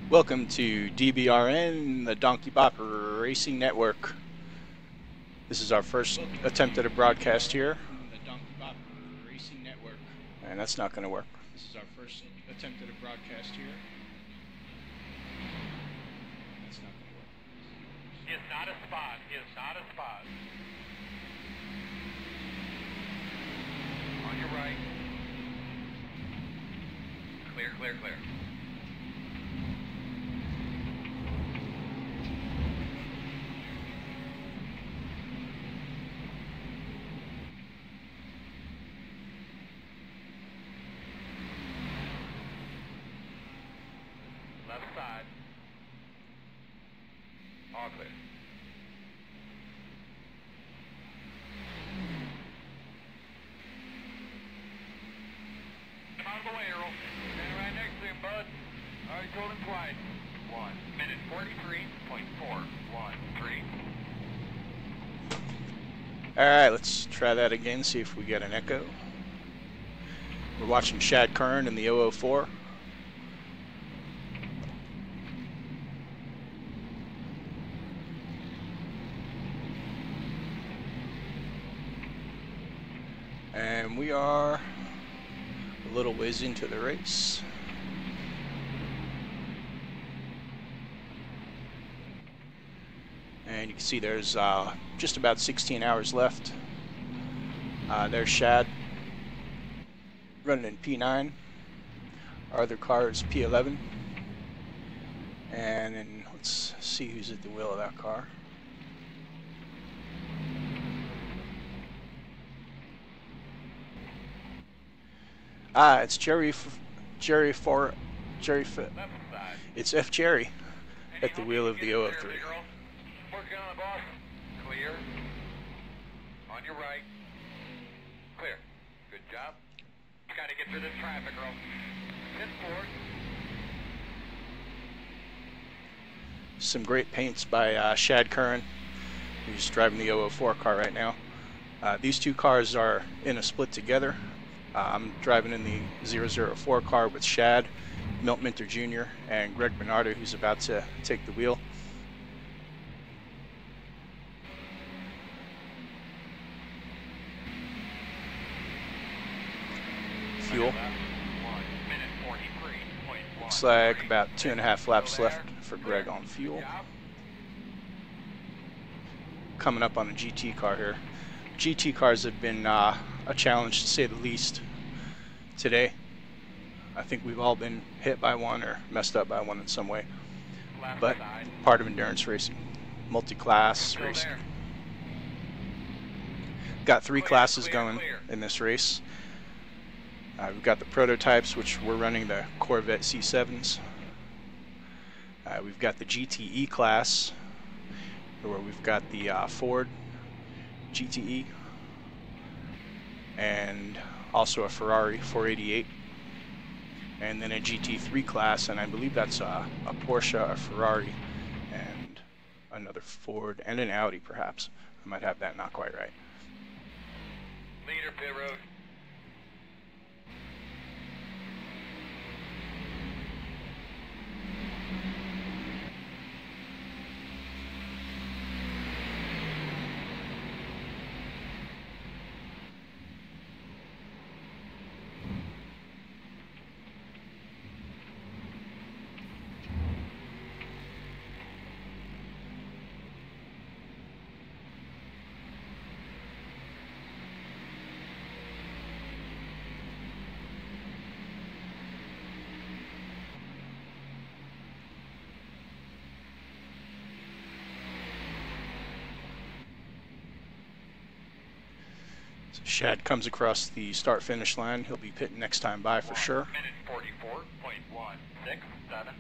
Welcome to DBRN, the Donkey Bop Racing Network. This is our first attempt at a broadcast here. And that's not going to work. This is our first attempt at a broadcast here. That's not going to work. It's not a spot. It's not a spot. On your right. Clear, clear, clear. Left side. All clear. Come out of the way, Earl. Stand right next to him, bud. I already told him twice. 1 minute 43.413. Alright, let's try that again, see if we get an echo. We're watching Shad Kern in the 004. And we are a little ways into the race. And you can see there's just about 16 hours left. There's Shad running in P9. Our other car is P11. And then let's see who's at the wheel of that car. It's it's F. Jerry at the wheel of the 003. Working on the boss. Clear. On your right. Clear. Good job. Got to get through this traffic, Earl. Hit forward. Some great paints by Shad Kern, who's driving the 004 car right now. These two cars are in a split together. I'm driving in the 004 car with Shad, Milt Minter Jr., and Greg Bernardo, who's about to take the wheel. Fuel. Looks like about 2.5 laps left for Greg on fuel. Coming up on a GT car here. GT cars have been a challenge, to say the least, today. I think we've all been hit by one or messed up by one in some way. But part of endurance racing, multi-class racing. Got 3 classes going in this race. We've got the prototypes, which we're running the Corvette C7s. We've got the GTE class, where we've got the Ford GTE, and also a Ferrari 488, and then a GT3 class, and I believe that's a Porsche, a Ferrari, and another Ford, and an Audi perhaps. I might have that not quite right. Leader pit road. So Shad comes across the start-finish line. He'll be pitting next time by for sure. 1 minute 44.167.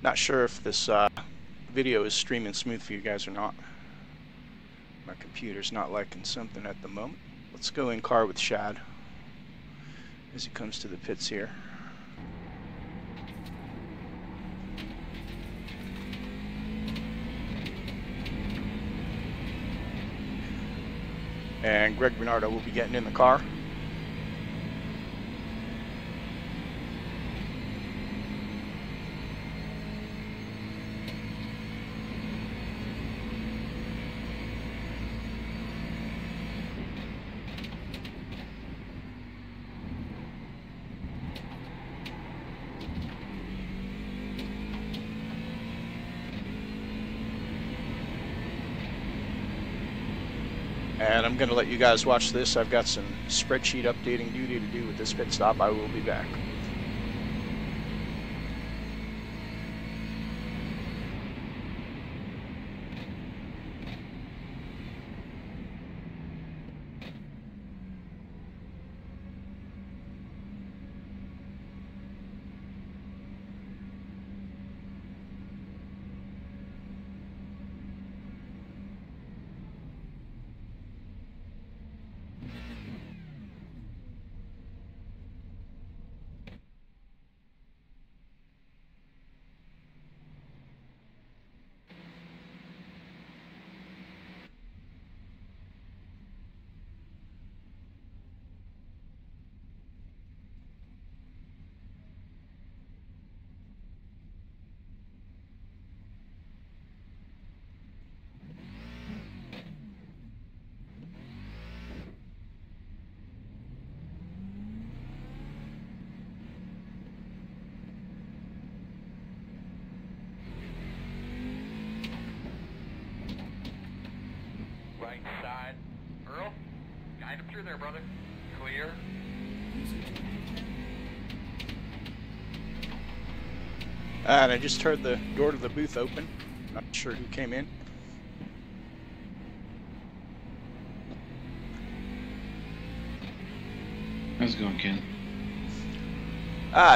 Not sure if this video is streaming smooth for you guys or not. My computer's not liking something at the moment. Let's go in car with Shad as he comes to the pits here. And Greg Bernardo will be getting in the car. And I'm going to let you guys watch this. I've got some spreadsheet updating duty to do with this pit stop. I will be back. Right side. Earl, guide him through there, brother. Clear. And I just heard the door to the booth open. Not sure who came in. How's it going, Ken?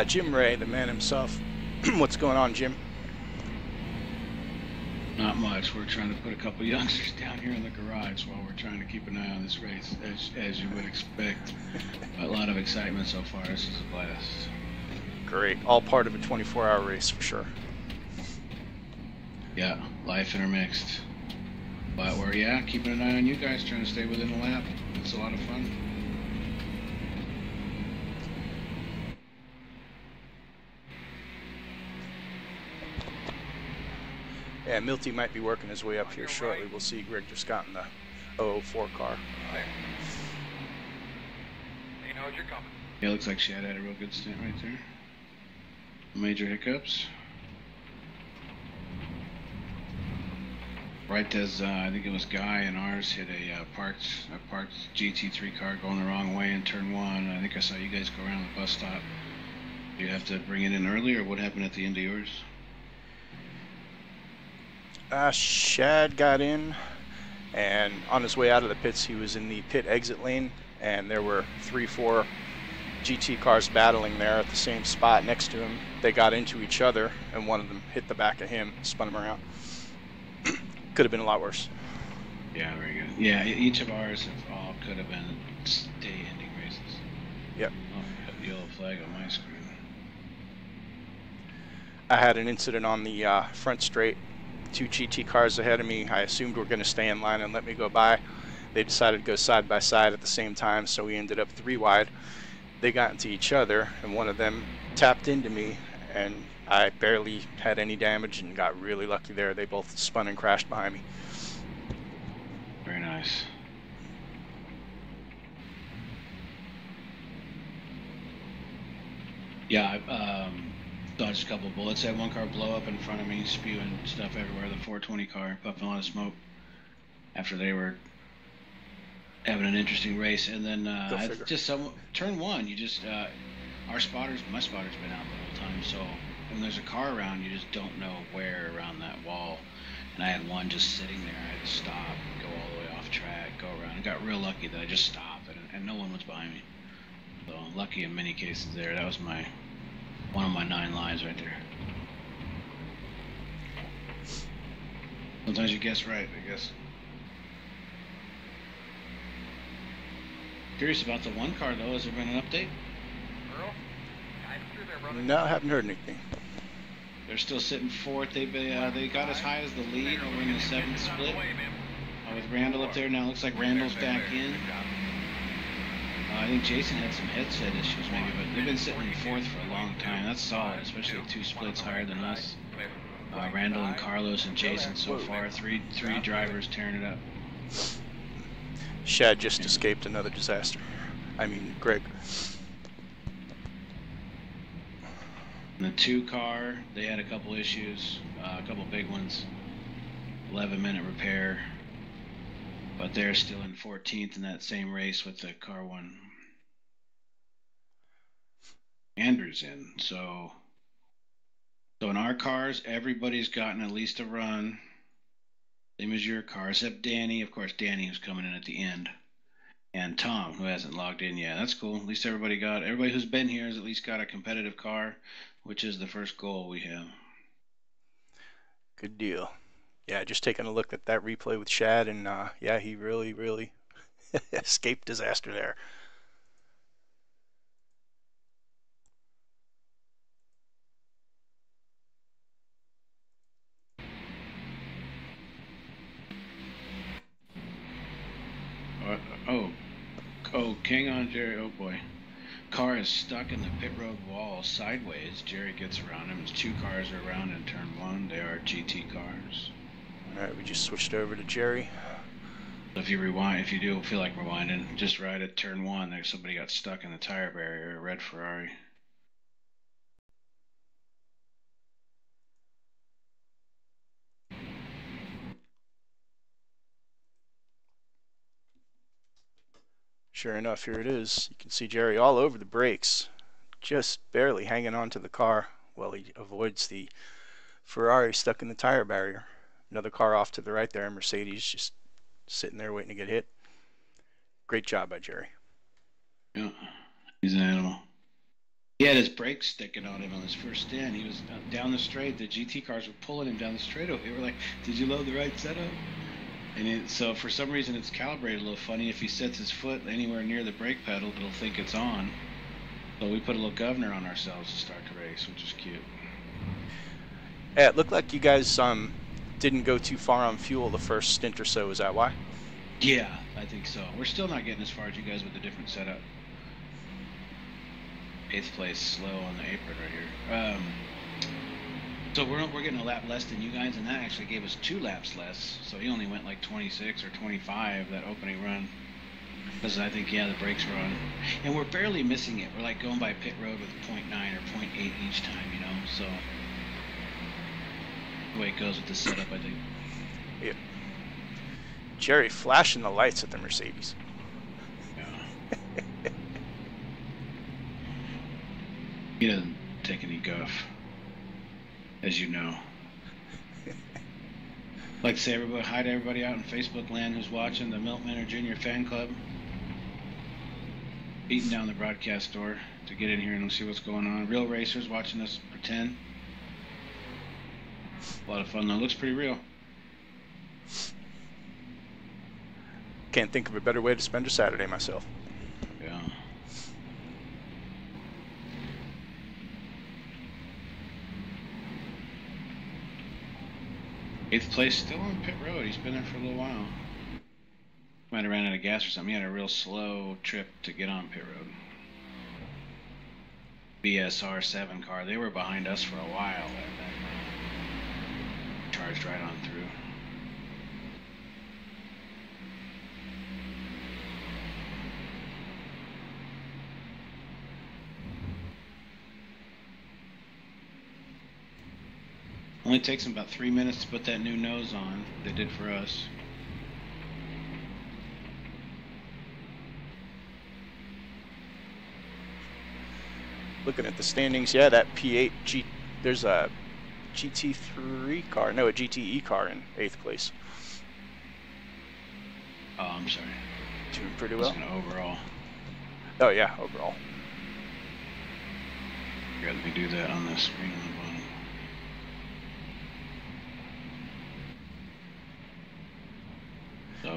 Jim Ray, the man himself. What's going on, Jim? Not much. We're trying to put a couple youngsters down here in the garage while we're trying to keep an eye on this race, as you would expect. A lot of excitement so far. This is a blast. Great. All part of a 24-hour race for sure. Yeah, life intermixed. But we're, keeping an eye on you guys, trying to stay within the lap. It's a lot of fun. Yeah, Milty might be working his way up here shortly. We'll see. Greg just got in the 004 car. There. He knows you're coming. Yeah, looks like Shad had a real good stint right there. Major hiccups. Right as I think it was Guy and ours hit a parked GT3 car going the wrong way in turn 1. I think I saw you guys go around the bus stop. Do you have to bring it in early, or what happened at the end of yours? Shad got in, and on his way out of the pits, he was in the pit exit lane, and there were 3-4 GT cars battling there at the same spot next to him. They got into each other, and one of them hit the back of him, spun him around. Could have been a lot worse. Yeah, very good. Yeah, each of ours all could have been day-ending races. Yep. Oh, I got the yellow flag on my screen. I had an incident on the front straight. 2 GT cars ahead of me. I assumed were going to stay in line and let me go by. They decided to go side by side at the same time, so we ended up 3 wide. They got into each other, and one of them tapped into me, and I barely had any damage and got really lucky there. They both spun and crashed behind me. Very nice. Yeah, I dodged a couple of bullets. I had one car blow up in front of me, spewing stuff everywhere. The 420 car, puffing a lot of smoke after they were having an interesting race. And then just turn 1, you just my spotter's been out the whole time, so when there's a car around, you just don't know where around that wall. And I had one just sitting there. I had to stop, go all the way off track, go around. I got real lucky that I just stopped and no one was behind me. So lucky in many cases there. That was one of my 9 lives right there. Sometimes you guess right, I guess. Curious about the one car though. Has there been an update? Earl, I'm through there, brother. No, I haven't heard anything. They're still sitting fourth. They got as high as the lead over in the 7th split. With Randall up there now, looks like Randall's back in. I think Jason had some headset issues maybe, but they've been sitting in 4th for a long time. That's solid, especially with 2 splits higher than us. Randall and Carlos and Jason so far, three drivers tearing it up. Shad just escaped another disaster. I mean, Greg. And the 2 car, they had a couple issues, a couple big ones. 11-minute repair. But they're still in 14th in that same race with the car 1. Andrew's in. So in our cars, everybody's gotten at least a run. Same as your car, except Danny. Of course, Danny who's coming in at the end. And Tom, who hasn't logged in yet. That's cool. At least everybody who's been here has at least got a competitive car, which is the first goal we have. Good deal. Yeah, just taking a look at that replay with Shad, and yeah, he really, really escaped disaster there. Oh, King on Jerry. Oh boy. Car is stuck in the pit road wall sideways. Jerry gets around him. His 2 cars are around in turn 1. They are GT cars. Alright, we just switched over to Jerry. So if you rewind, if you do feel like rewinding, just right at turn 1, there's somebody got stuck in the tire barrier, a red Ferrari. Sure enough, here it is. You can see Jerry all over the brakes, just barely hanging on to the car while he avoids the Ferrari stuck in the tire barrier. Another car off to the right there, Mercedes, just sitting there waiting to get hit. Great job by Jerry. Yeah, he's an animal. He had his brakes sticking on him on his first stint. He was down the straight. The GT cars were pulling him down the straight. They were like, "Did you load the right setup?" And so for some reason it's calibrated a little funny. If he sets his foot anywhere near the brake pedal, it'll think it's on. So we put a little governor on ourselves to start the race, which is cute. Yeah, it looked like you guys didn't go too far on fuel the first stint or so. Is that why? Yeah, I think so. We're still not getting as far as you guys with a different setup. 8th place, slow on the apron right here. So we're getting a lap less than you guys, and that actually gave us 2 laps less. So he only went like 26 or 25 that opening run. Because I think, yeah, the brakes were on. And we're barely missing it. We're like going by pit road with 0.9 or 0.8 each time, you know. So the way it goes with the setup, I think. Yeah. Jerry flashing the lights at the Mercedes. Yeah. He doesn't take any guff, as you know. I'd like to say hi to everybody out in Facebook land who's watching the Milkman Junior Fan Club. Beating down the broadcast door to get in here and see what's going on. Real racers watching us pretend. A lot of fun though. Looks pretty real. Can't think of a better way to spend a Saturday myself. Yeah. Eighth place, still on pit road. He's been there for a little while. Might have ran out of gas or something. He had a real slow trip to get on pit road. BSR 7 car. They were behind us for a while. Charged right on through. Only takes them about 3 minutes to put that new nose on. They did for us. Looking at the standings, yeah, that P8 there's a GT3 car, no, a GTE car in 8th place. Oh, I'm sorry. Doing pretty well. Overall. Oh yeah, overall. Here, let me do that on the screen on the bottom.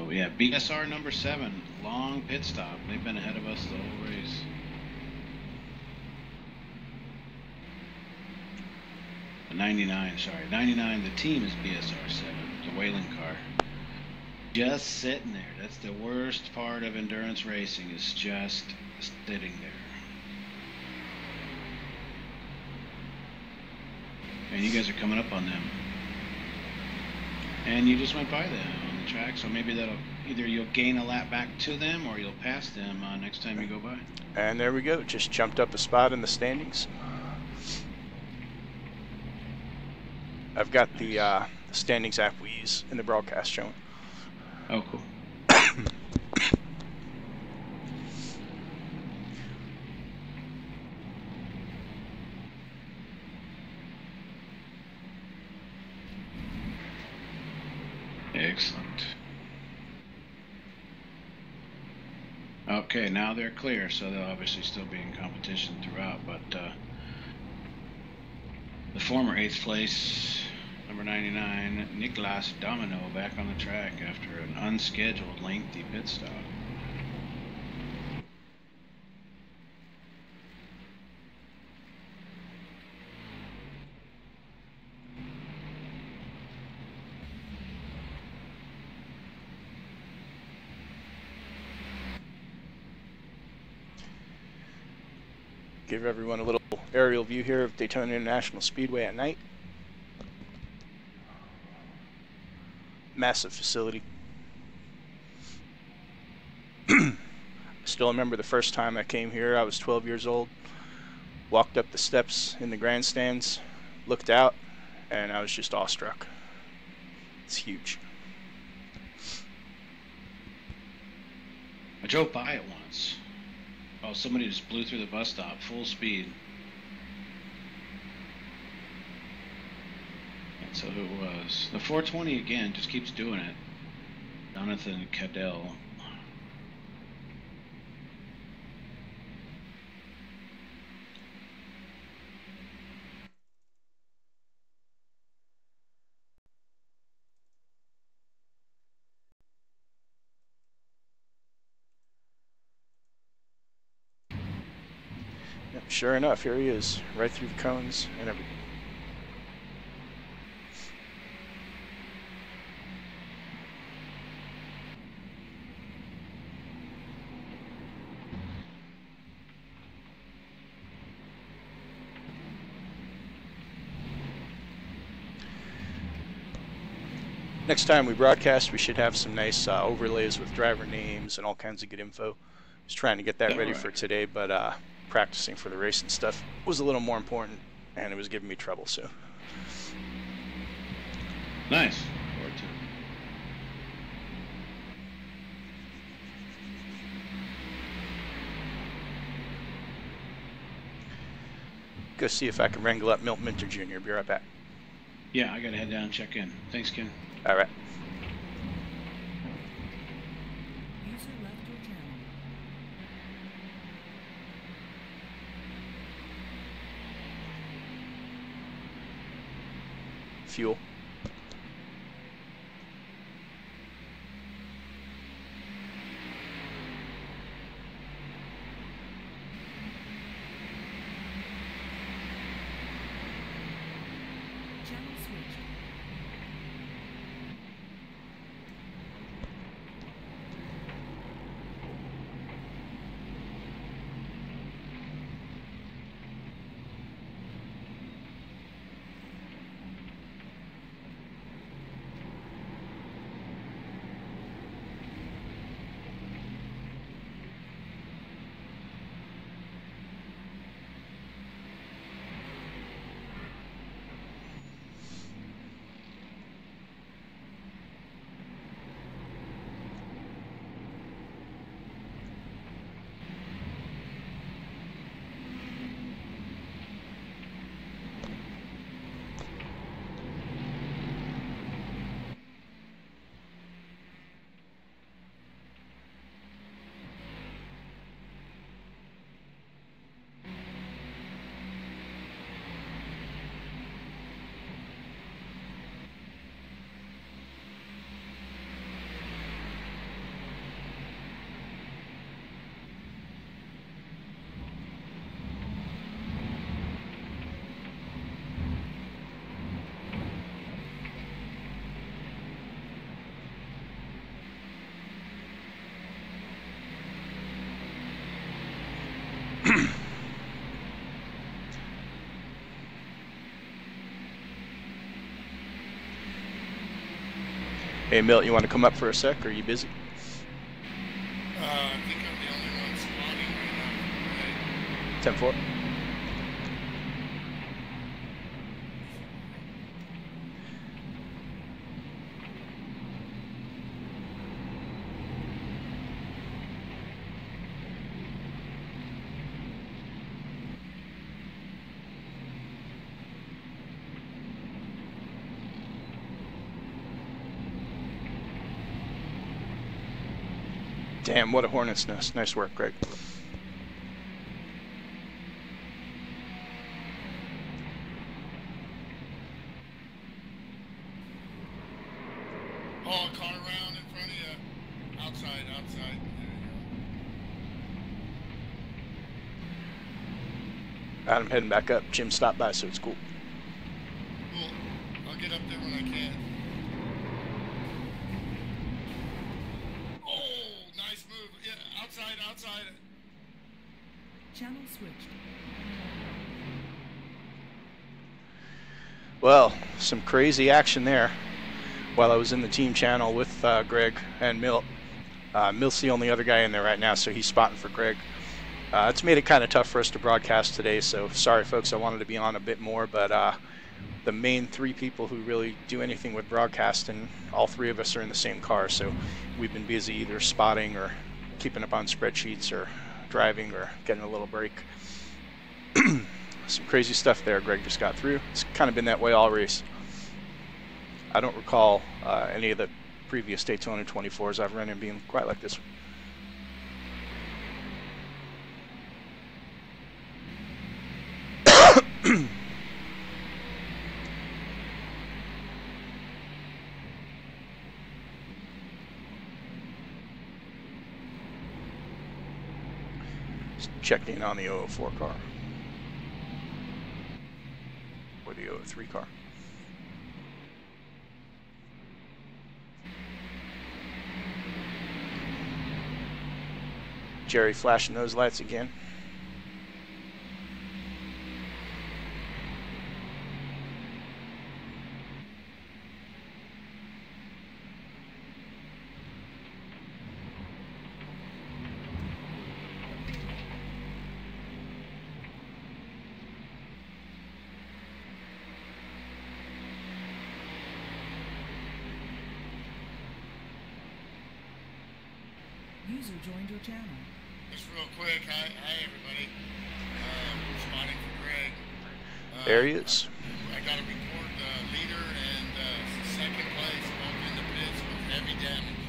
So yeah, BSR number 7, long pit stop. They've been ahead of us the whole race. The 99, sorry, 99. The team is BSR 7, the Whalen car. Just sitting there. That's the worst part of endurance racing, is just sitting there. And you guys are coming up on them. And you just went by them on the track, so maybe that'll either you'll gain a lap back to them or you'll pass them next time you go by. And there we go. Just jumped up a spot in the standings. I've got the standings app we use in the broadcast showing. Oh, cool. Excellent. Okay, now they're clear, so they'll obviously still be in competition throughout, but the former 8th place, number 99, Nicolas Domino, back on the track after an unscheduled lengthy pit stop. Give everyone a little aerial view here of Daytona International Speedway at night. Massive facility. Still remember the first time I came here. I was 12 years old. Walked up the steps in the grandstands, looked out, and I was just awestruck. It's huge. I drove by it once. Oh, somebody just blew through the bus stop, full speed. That's who it was. The 420 again just keeps doing it. Jonathan Cadell. Yep, sure enough, here he is, right through the cones and everything. Next time we broadcast, we should have some nice overlays with driver names and all kinds of good info. Just trying to get that ready for today, but practicing for the race and stuff was a little more important, and it was giving me trouble, so. Nice. Forward to it. Go see if I can wrangle up Milt Minter Jr. Be right back. Yeah, I gotta head down and check in. Thanks, Ken. All right. User left your channel. Fuel. Channel switched. Hey, Milt, you want to come up for a sec, or are you busy? I think I'm the only one spawning right now. 10-4. Damn, what a hornet's nest. Nice work, Greg. Oh, car around in front of you. Outside. There you I'm heading back up. Jim stopped by, so it's cool. go. Cool. I'll get up there when I can. Oh, nice move. Yeah, outside. Channel switched. Well, some crazy action there while I was in the team channel with Greg and Milt. Milt's the only other guy in there right now, so he's spotting for Greg. It's made it kind of tough for us to broadcast today, so sorry folks, I wanted to be on a bit more, but the main three people who really do anything with broadcasting, all three of us are in the same car, so we've been busy either spotting or keeping up on spreadsheets or driving or getting a little break. Some crazy stuff there Greg just got through. It's kind of been that way all race. I don't recall any of the previous Daytona 24s I've run in being quite like this one. Just checking in on the 004 car. Or the 003 car. Jerry flashing those lights again. User joined your channel. Just real quick, hi everybody. Spotting for Greg. There he is. I got to record the leader and second place both in the pits with heavy damage.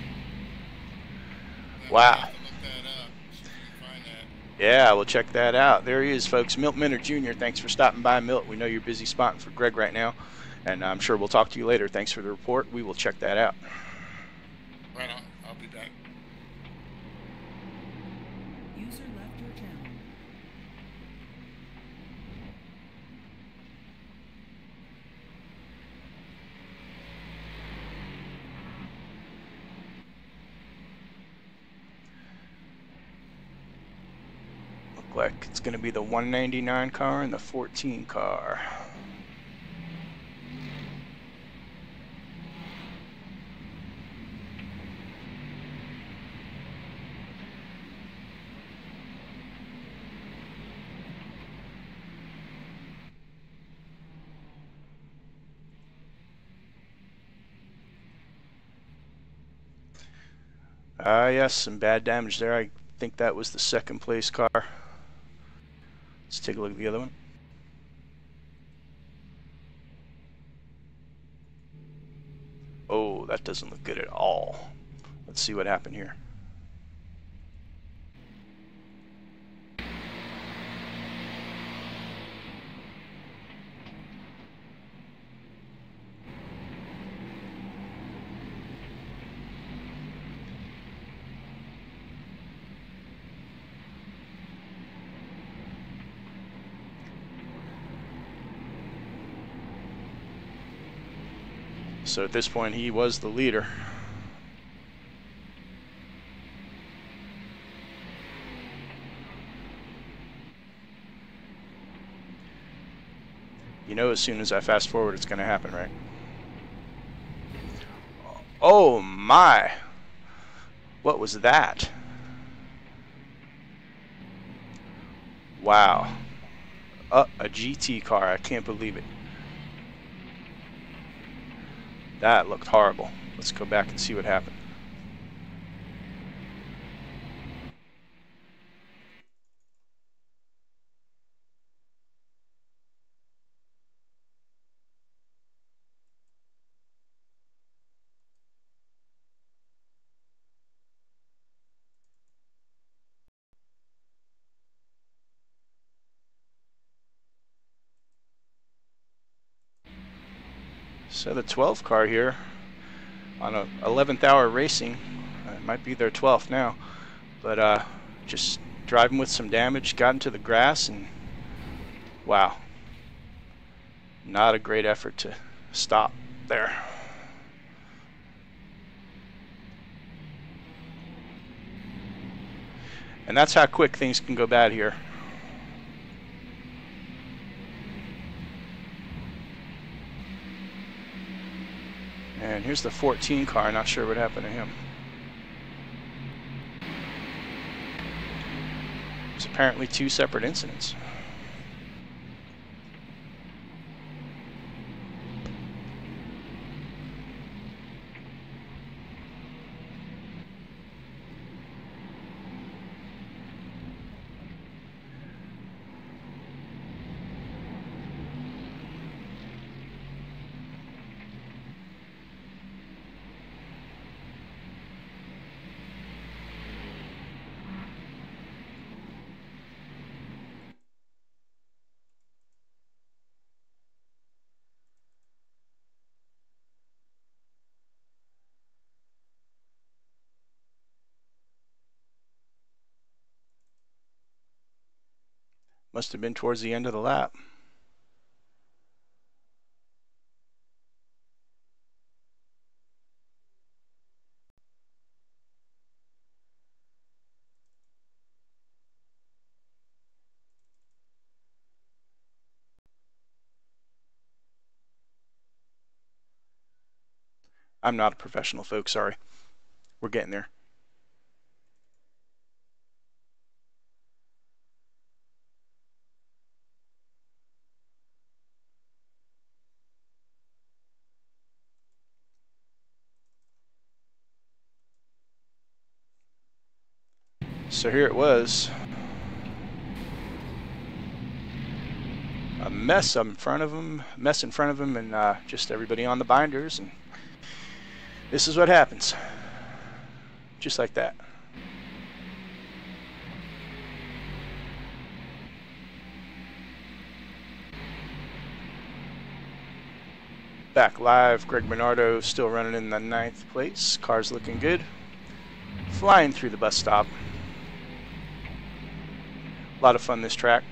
Wow. I'll have to look that up, see if you can find that. Yeah, we'll check that out. There he is, folks. Milt Minter Jr., thanks for stopping by, Milt. We know you're busy spotting for Greg right now, and I'm sure we'll talk to you later. Thanks for the report. We will check that out. Right on. I'll be back. User left your channel. Look like it's going to be the 199 car and the 14 car. Yes, some bad damage there. I think that was the second place car. Let's take a look at the other one. Oh, that doesn't look good at all. Let's see what happened here. So at this point, he was the leader. You know, as soon as I fast forward, it's going to happen, right? Oh my! What was that? Wow. A GT car. I can't believe it. That looked horrible. Let's go back and see what happened. So the 12 car here on a 11th hour racing, it might be their 12th now, but just driving with some damage, got into the grass, and wow, not a great effort to stop there. And that's how quick things can go bad here. And here's the 14 car, not sure what happened to him. It's apparently two separate incidents. Must have been towards the end of the lap. I'm not a professional, folks, sorry. We're getting there. So here it was. A mess in front of him, and just everybody on the binders, and this is what happens. Just like that. Back live, Greg Bernardo still running in the 9th place. Car's looking good. Flying through the bus stop. A lot of fun this track.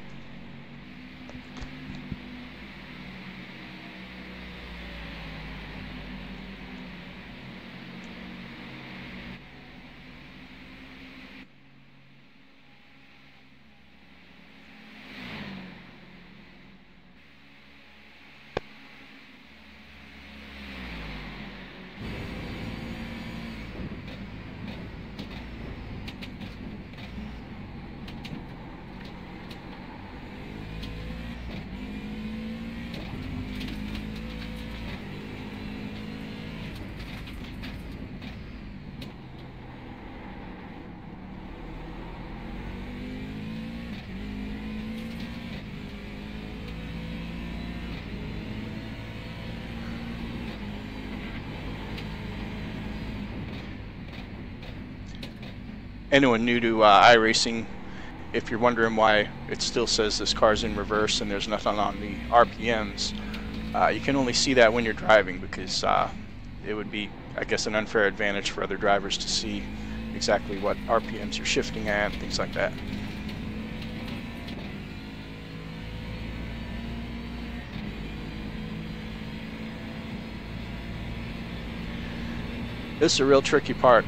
Anyone new to iRacing, if you're wondering why it still says this car's in reverse and there's nothing on the RPMs, you can only see that when you're driving, because it would be, I guess, an unfair advantage for other drivers to see exactly what RPMs you're shifting at, things like that. This is a real tricky part,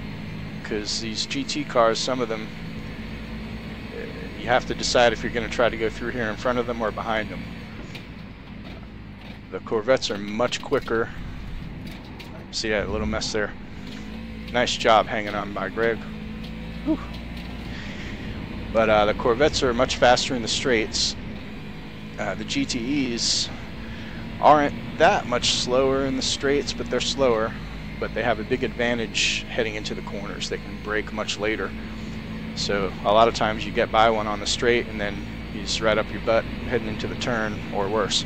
because these GT cars, some of them, you have to decide if you're going to try to go through here in front of them or behind them. The Corvettes are much quicker. See that little mess there? Nice job hanging on by Greg. Whew. But the Corvettes are much faster in the straights. The GTEs aren't that much slower in the straights, but they're slower. But they have a big advantage heading into the corners. They can brake much later. So a lot of times you get by one on the straight and then he's right up your butt heading into the turn, or worse.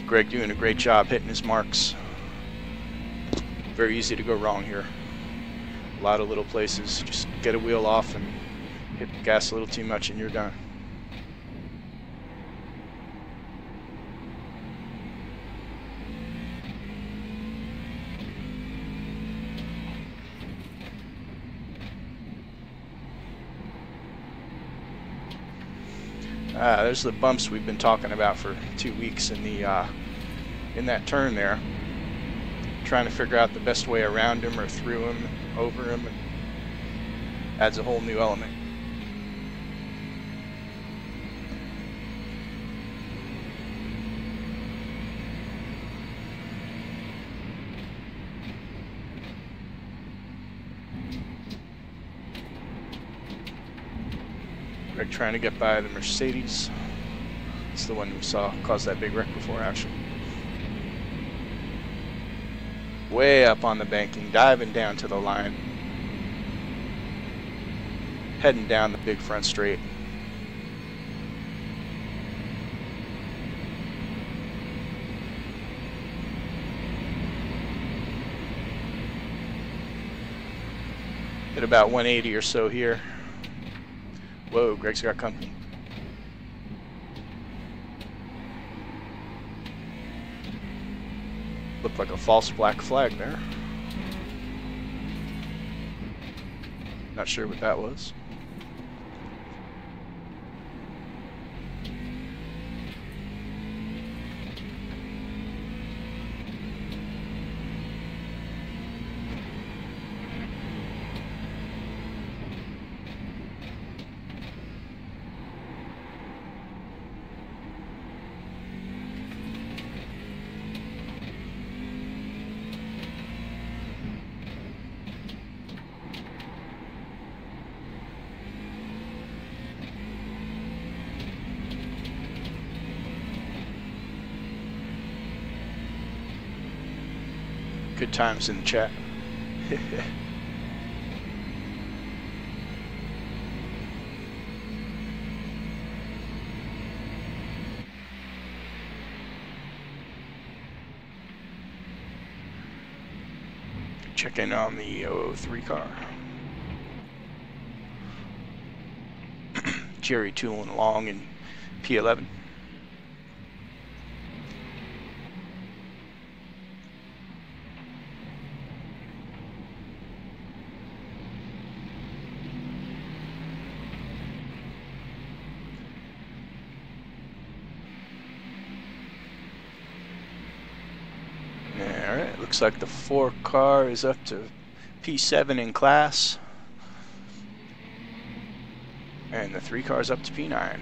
Greg doing a great job hitting his marks. Very easy to go wrong here. A lot of little places. Just get a wheel off and hit the gas a little too much and you're done. There's the bumps we've been talking about for 2 weeks in the in that turn there. Trying to figure out the best way around him or through him, over him, and adds a whole new element. Greg trying to get by the Mercedes. It's the one we saw cause that big wreck before, actually. Way up on the banking, diving down to the line. Heading down the big front straight. Hit about 180 or so here. Whoa, Greg's got company. Looked like a false black flag there. Not sure what that was. Good times in the chat. Check in on the 003 car. Jerry tooling along in P11. Alright, looks like the 4 car is up to P7 in class. And the 3 car is up to P9.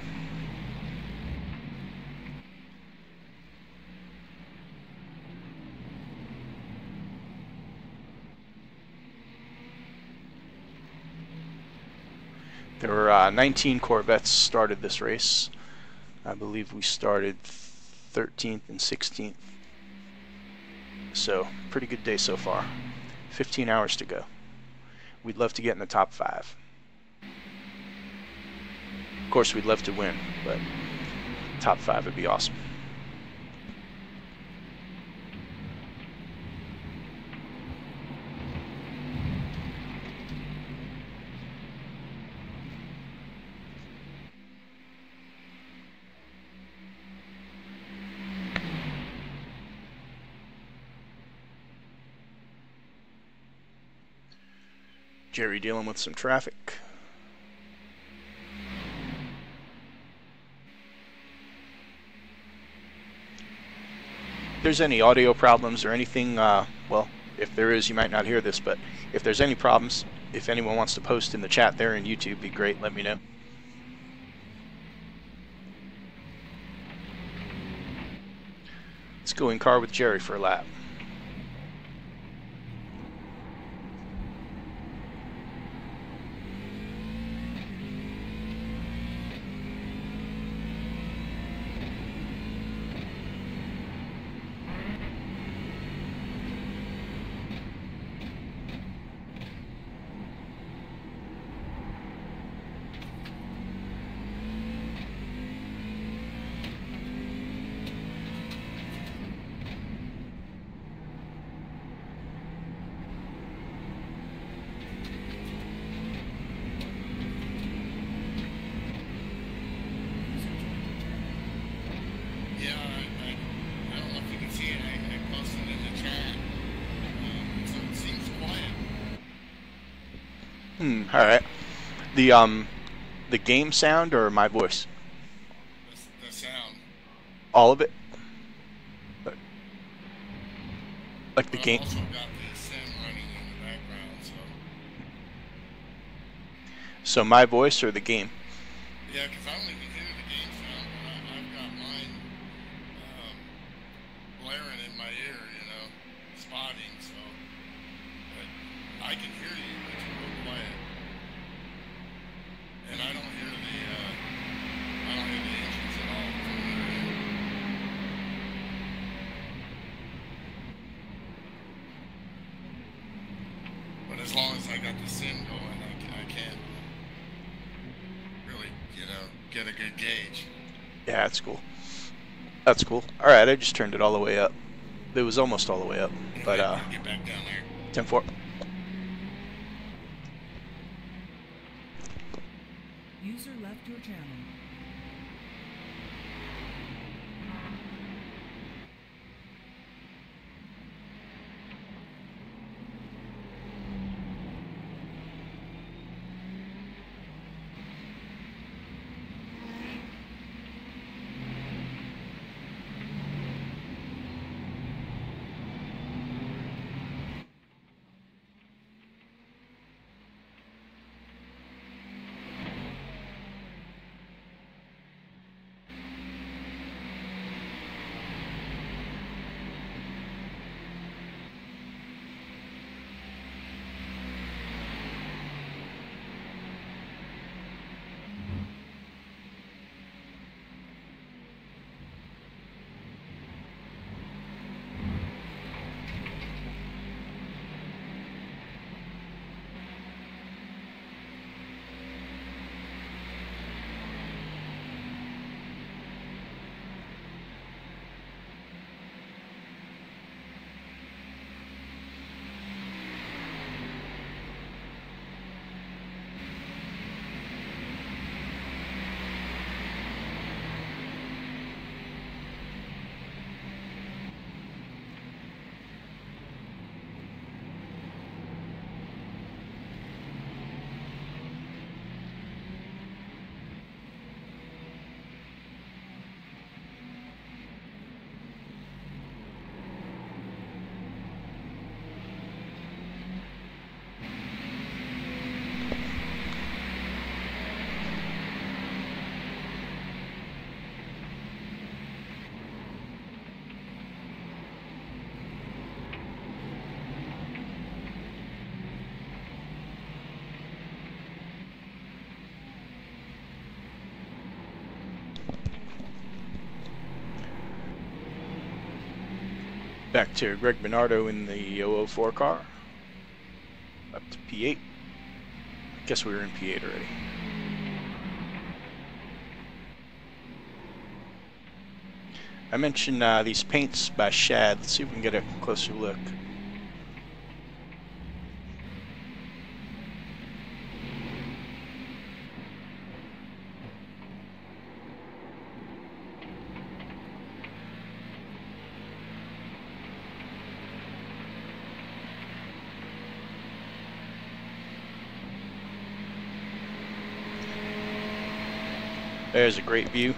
There were 19 Corvettes started this race. I believe we started 13th and 16th. So, pretty good day so far. 15 hours to go. We'd love to get in the top 5. Of course, we'd love to win, but top 5 would be awesome. Jerry dealing with some traffic. there's any audio problems or anything, well, if there is, you might not hear this, but if there's any problems, if anyone wants to post in the chat there in YouTube, be great, let me know. Let's go in car with Jerry for a lap. Yeah, I don't know if you can see it. I posted it in the chat. So it seems quiet. All right. The game sound or my voice? The sound. All of it? Like the But game? I've also got the sim running in the background, so. So my voice or the game? Yeah, because I don't even hear the game sound, but I've got mine blaring in my ear, you know, spotting, so. But I can hear you, but you're real quiet. And I don't hear the engines at all from your end. But as long as I got the sim going, I can really, you know, get a good gauge. Yeah, that's cool. That's cool. All right, I just turned it all the way up. It was almost all the way up, but Get back down there. 10-4. User left your channel. Back to Greg Bernardo in the 004 car. Up to P8. Guess we were in P8 already. I mentioned these paints by Shad. Let's see if we can get a closer look. There's a great view.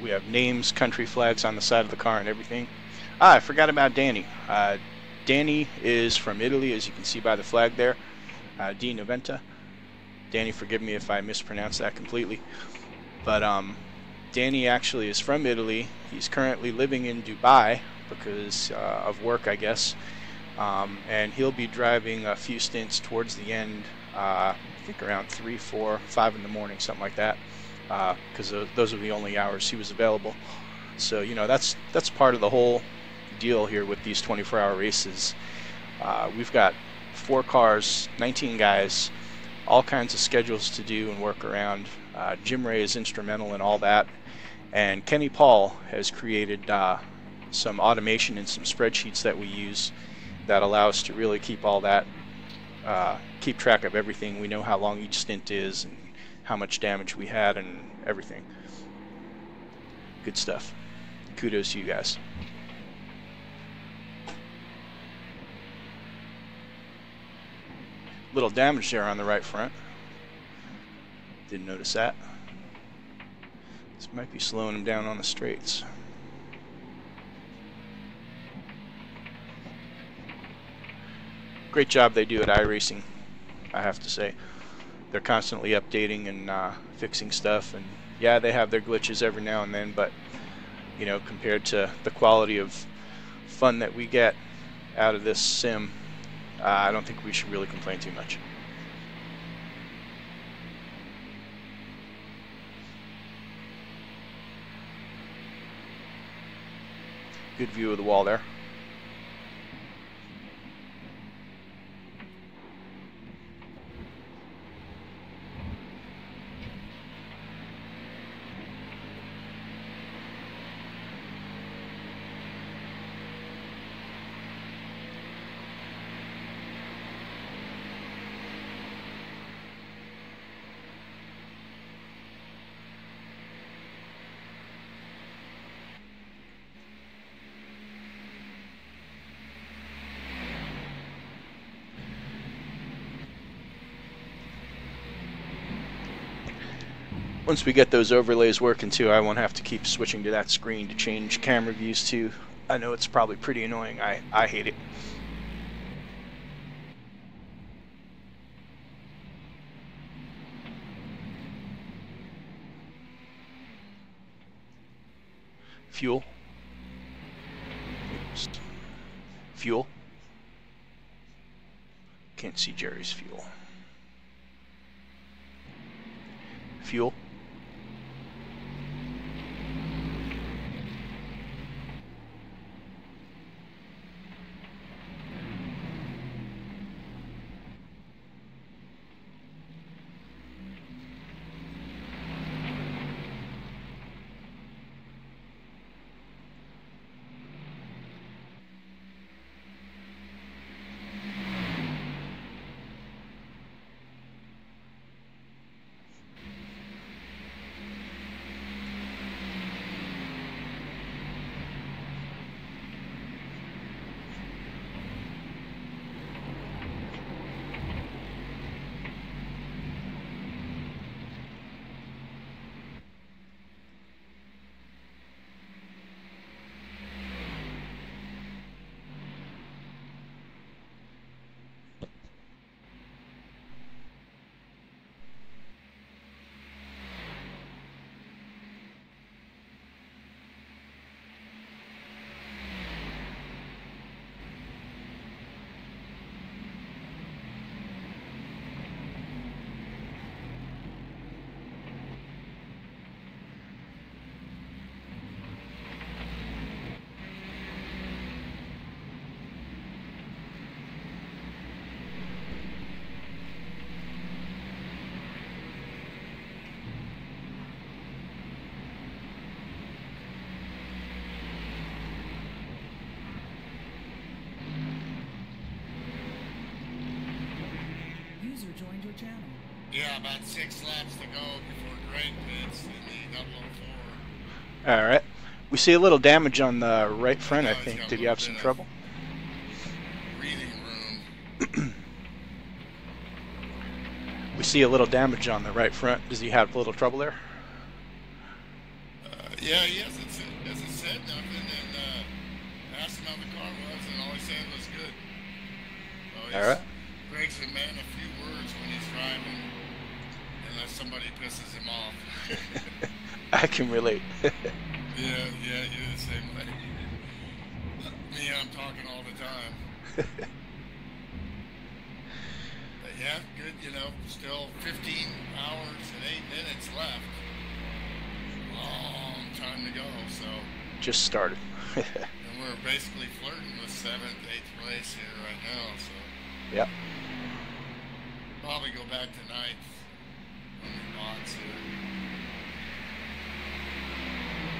We have names, country flags on the side of the car and everything. Ah, I forgot about Danny. Danny is from Italy, as you can see by the flag there. D Noventa. Danny, forgive me if I mispronounced that completely. But Danny actually is from Italy. He's currently living in Dubai because of work, I guess. And he'll be driving a few stints towards the end, I think around 3, 4, 5 in the morning, something like that, because those are the only hours he was available. So, you know, that's part of the whole deal here with these 24-hour races. We've got 4 cars, 19 guys, all kinds of schedules to do and work around. Jim Ray is instrumental in all that, and Kenny Paul has created some automation and some spreadsheets that we use that allow us to really keep all that, keep track of everything. We know how long each stint is and how much damage we had and everything. Good stuff. Kudos to you guys. Little damage there on the right front. Didn't notice that. This might be slowing him down on the straights. Great job they do at iRacing, I have to say. They're constantly updating and fixing stuff, and yeah, they have their glitches every now and then, but you know, compared to the quality of fun that we get out of this sim, I don't think we should really complain too much. Good view of the wall there. Once we get those overlays working too, I won't have to keep switching to that screen to change camera views too. I know it's probably pretty annoying. I hate it. Fuel. Oops. Fuel. Can't see Jerry's fuel. Fuel. User joined your channel. Yeah, about 6 laps to go before Greg pits in the 004. Alright. We see a little damage on the right front, I he's think. got a Did you little have some bit of trouble? Breathing room. We see a little damage on the right front. Does he have a little trouble there? Yeah, he hasn't said nothing, and asked him how the car was, and all he said was good. So All right. Greg's a man of few words when he's driving, unless somebody pisses him off. I can relate. Yeah, you're the same way. Me, I'm talking all the time. But yeah, good, you know, still 15 hours and 8 minutes left. Long time to go, so. Just started. And we're basically flirting with 7th, 8th place here right now, so. Yep. Probably go back to 9th on the box here.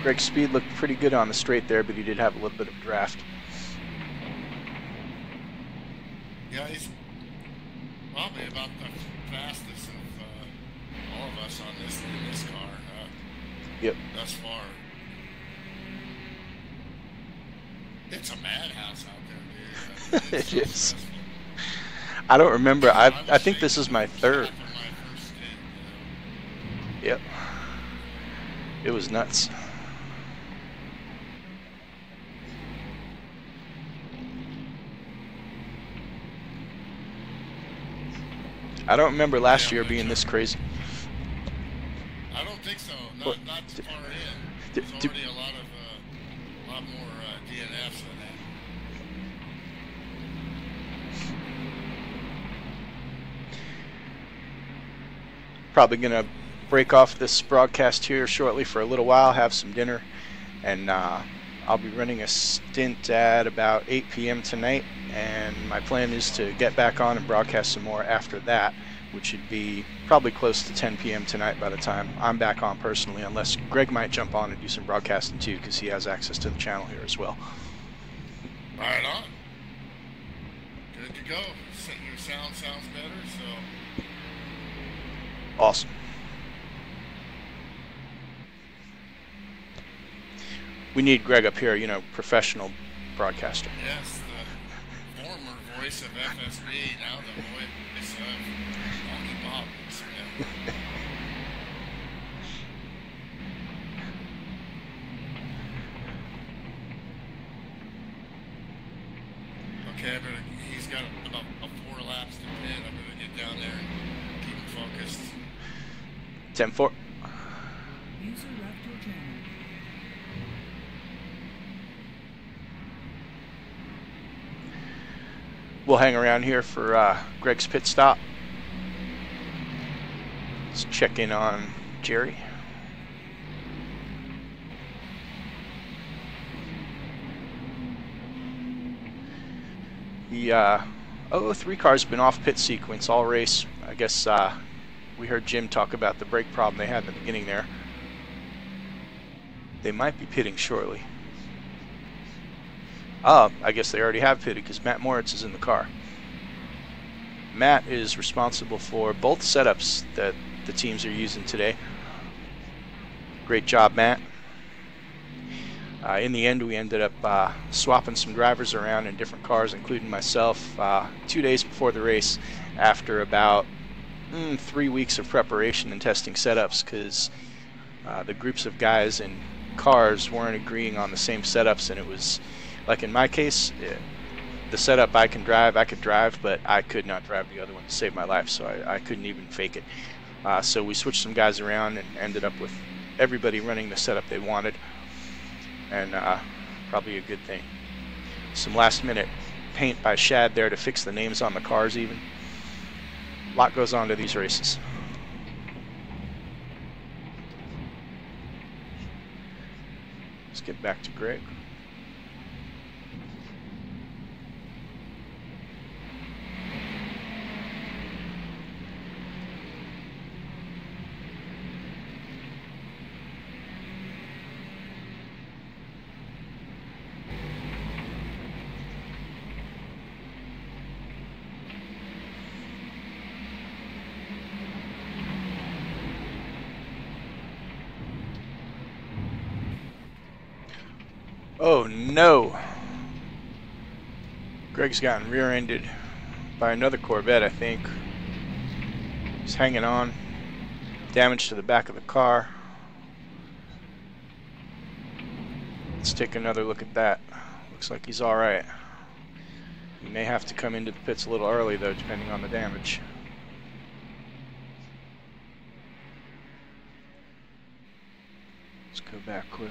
Greg's speed looked pretty good on the straight there, but he did have a little bit of draft. Yeah, he's probably about the fastest of all of us on this car. Yep. Thus far. It's a madhouse out there, dude. It's It so is. stressful. I don't remember. I was think this is shaking my from third. half of my first stint, you know. Yep. It was nuts. I don't remember last year being this crazy. I don't think so. What? Not too far in. Did- There's did- already a lot more DNFs than that. Probably gonna break off this broadcast here shortly for a little while, have some dinner, and I'll be running a stint at about 8 p.m. tonight, and my plan is to get back on and broadcast some more after that, which should be probably close to 10 p.m. tonight by the time I'm back on personally, unless Greg might jump on and do some broadcasting too, because he has access to the channel here as well. Right on. Good to go. Your sound sounds better, so. Awesome. We need Greg up here, you know, professional broadcaster. Yes, the former voice of FSB, now the voice of Monkey Bobs. Yeah. Okay, he's got about 4 laps to pit. I'm going to get down there and keep him focused. 10-4. User left your channel. We'll hang around here for Greg's pit stop. Let's check in on Jerry. The 003 car's been off pit sequence all race. I guess we heard Jim talk about the brake problem they had in the beginning there. They might be pitting shortly. I guess they already have pitted because Matt Moritz is in the car. Matt is responsible for both setups that the teams are using today. Great job, Matt. In the end, we ended up swapping some drivers around in different cars, including myself, 2 days before the race, after about 3 weeks of preparation and testing setups, because the groups of guys in cars weren't agreeing on the same setups, and it was, like in my case, the setup I could drive, but I could not drive the other one to save my life, so I couldn't even fake it. So we switched some guys around and ended up with everybody running the setup they wanted, and probably a good thing. Some last minute paint by Shad there to fix the names on the cars even. A lot goes on to these races. Let's get back to Greg. Oh no! Greg's gotten rear-ended by another Corvette, I think. He's hanging on. Damage to the back of the car. Let's take another look at that. Looks like he's alright. He may have to come into the pits a little early though, depending on the damage. Let's go back quick.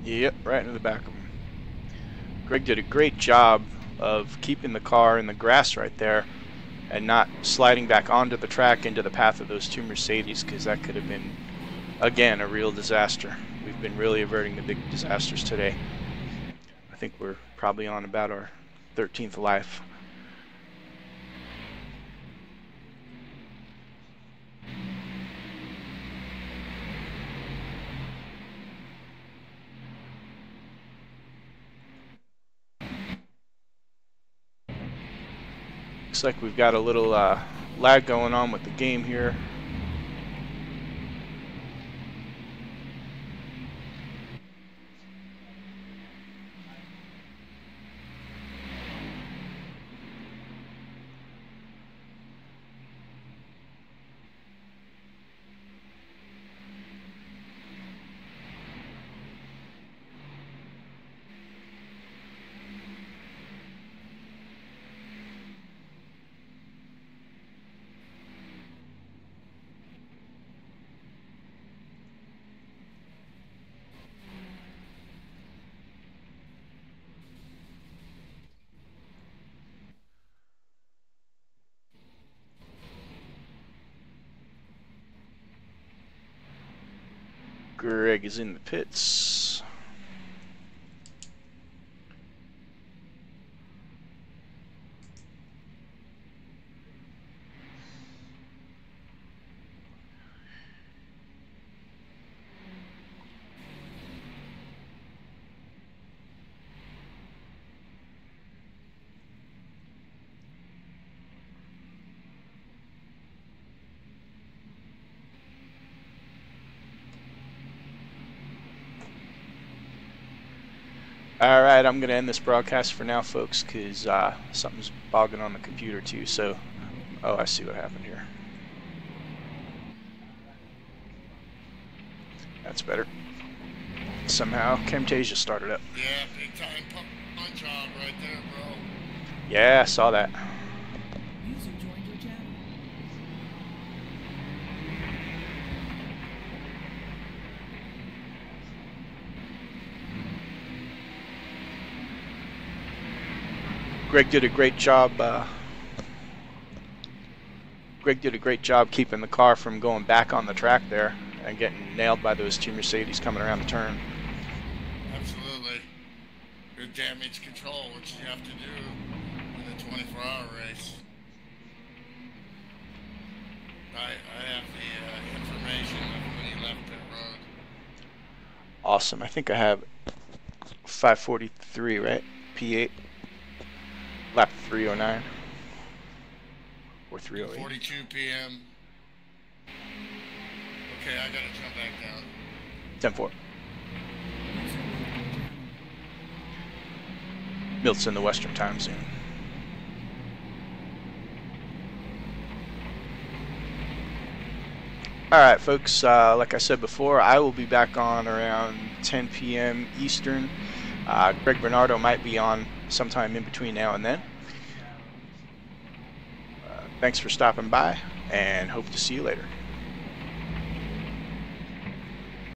Yep, right into the back of him. Greg did a great job of keeping the car in the grass right there and not sliding back onto the track into the path of those two Mercedes, because that could have been, again, a real disaster. We've been really averting the big disasters today. I think we're probably on about our 13th life. Looks like we've got a little lag going on with the game here. Greg is in the pits. Alright, I'm going to end this broadcast for now, folks, because something's bogging on the computer too. So, oh, I see what happened here. That's better. Somehow Camtasia started up. Yeah, big time punch job right there, bro. Yeah, I saw that. User joined your channel. Greg did a great job. Greg did a great job keeping the car from going back on the track there and getting nailed by those two Mercedes coming around the turn. Absolutely. Good damage control, which you have to do in a 24-hour race. I have the information of when he left pit road. Awesome. I think I have 5:43, right? P8. Lap 309 or 308. 42 p.m. Okay, I gotta jump back down. 10-4. Milt's in the Western time zone. Alright, folks, like I said before, I will be back on around 10 p.m. Eastern. Greg Bernardo might be on sometime in between now and then. Thanks for stopping by, and hope to see you later.